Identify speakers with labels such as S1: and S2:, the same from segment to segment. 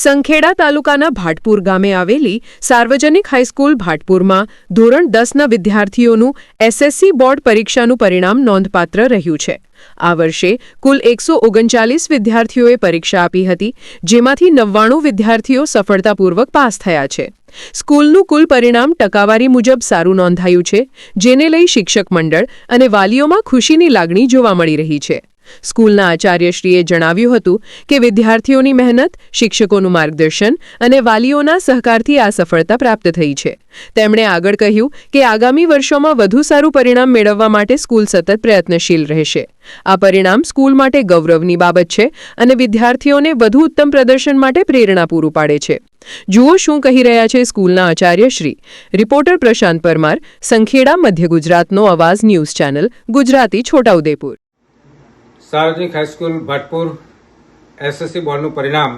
S1: સંખેડા તાલુકાના ભાટપુર ગામે આવેલી સાર્વજનિક હાઈસ્કૂલ ભાટપુરમાં ધોરણ 10ના વિદ્યાર્થીઓનું એસએસસી બોર્ડ પરીક્ષાનું પરિણામ નોંધપાત્ર રહ્યું છે। આ વર્ષે કુલ 139 વિદ્યાર્થીઓએ પરીક્ષા આપી હતી, જેમાંથી 99 વિદ્યાર્થીઓ સફળતાપૂર્વક પાસ થયા છે। સ્કૂલનું કુલ પરિણામ ટકાવારી મુજબ સારું નોંધાયું છે, જેને લઈ શિક્ષક મંડળ અને વાલીઓમાં ખુશીની લાગણી જોવા મળી રહી છે। સ્કૂલના આચાર્યશ્રીએ જણાવ્યું હતું કે વિદ્યાર્થીઓની મહેનત, શિક્ષકોનું માર્ગદર્શન અને વાલીઓના સહકારથી આ સફળતા પ્રાપ્ત થઈ છે। તેમણે આગળ કહ્યું કે આગામી વર્ષોમાં વધુ સારું પરિણામ મેળવવા માટે સ્કૂલ સતત પ્રયત્નશીલ રહેશે। આ પરિણામ સ્કૂલ માટે ગૌરવની બાબત છે અને વિદ્યાર્થીઓને વધુ ઉત્તમ પ્રદર્શન માટે પ્રેરણા પૂરું પાડે છે। જુઓ શું કહી રહ્યા છે સ્કૂલના આચાર્યશ્રી। રિપોર્ટર પ્રશાંત પરમાર, સંખેડા, મધ્ય ગુજરાતનો અવાજ ન્યૂઝ ચેનલ, ગુજરાતી, છોટાઉદેપુર।
S2: સાર્વજનિક હાઈસ્કૂલ ભાટપુર એસએસસી બોર્ડનું પરિણામ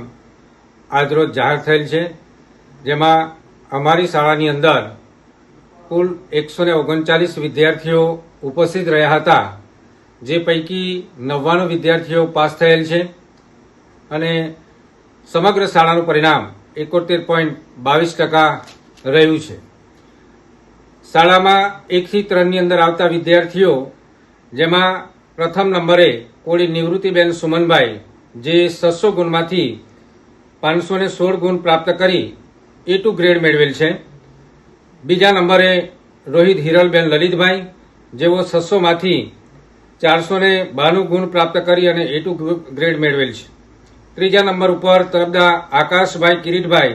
S2: આજરોજ જાહેર થયેલ છે, જેમાં અમારી શાળાની અંદર કુલ 139 વિદ્યાર્થીઓ ઉપસ્થિત રહ્યા હતા, જે પૈકી 99 વિદ્યાર્થીઓ પાસ થયેલ છે અને સમગ્ર શાળાનું પરિણામ 71.22% રહ્યું છે। શાળામાં 1 થી 3 ની અંદર આવતા વિદ્યાર્થીઓ, જેમાં પ્રથમ નંબરે કોળી નિવૃત્તિબેન સુમનભાઈ, જે 600 ગુણમાંથી 516 ગુણ પ્રાપ્ત કરી A2 ગ્રેડ મેળવેલ છે। બીજા નંબરે રોહિત હિરલબેન લલિતભાઈ, જેઓ 600માંથી 492 ગુણ પ્રાપ્ત કરી અને A2 ગ્રેડ મેળવેલ છે। ત્રીજા નંબર ઉપર તરફદાર આકાશભાઈ કિરીટભાઈ,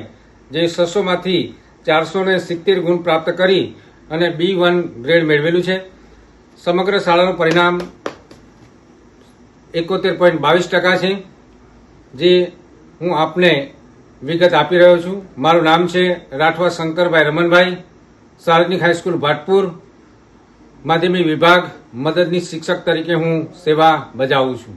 S2: જે 600માંથી 470 ગુણ પ્રાપ્ત કરી અને B1 ગ્રેડ મેળવેલું છે। સમગ્ર શાળાનું પરિણામ 71.22% છે, જે હું આપને વિગત આપી રહ્યો છું। મારું નામ છે રાઠવા શંકરભાઈ રમણભાઈ, સાર્વજનિક હાઈસ્કૂલ ભાટપુર માધ્યમિક વિભાગ મદદનીશ શિક્ષક તરીકે હું સેવા બજાવું છું।